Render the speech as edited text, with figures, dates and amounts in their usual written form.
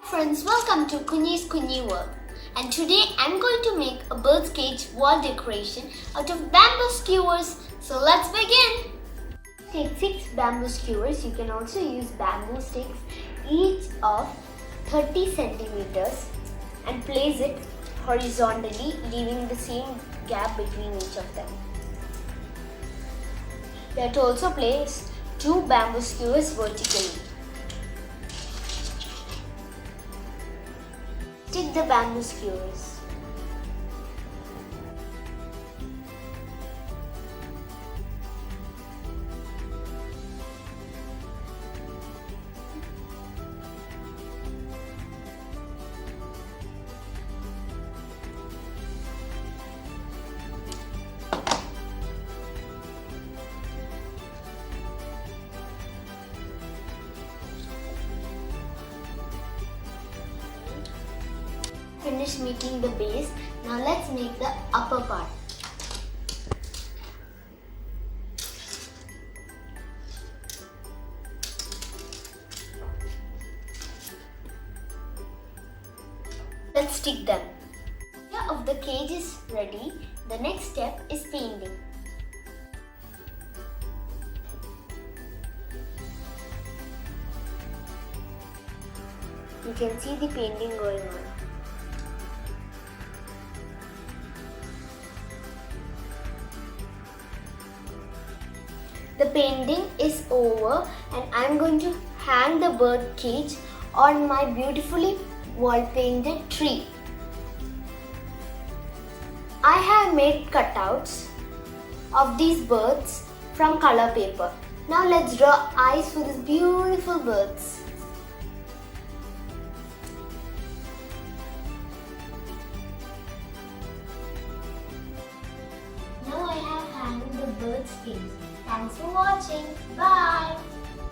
Friends, welcome to Kunyi's Kunyi World, and today I'm going to make a bird's cage wall decoration out of bamboo skewers. So let's begin! Take 6 bamboo skewers. You can also use bamboo sticks, each of 30 centimeters, and place it horizontally, leaving the same gap between each of them. You have to also place 2 bamboo skewers vertically. Stick the bamboo skewers. Finish making the base. Now let's make the upper part. Let's stick them. Layer of the cage is ready. The next step is painting. You can see the painting going on. The painting is over and I'm going to hang the bird cage on my beautifully wall painted tree. I have made cutouts of these birds from color paper. Now let's draw eyes for these beautiful birds. Now I have hanged the bird's cage. Thanks for watching. Bye.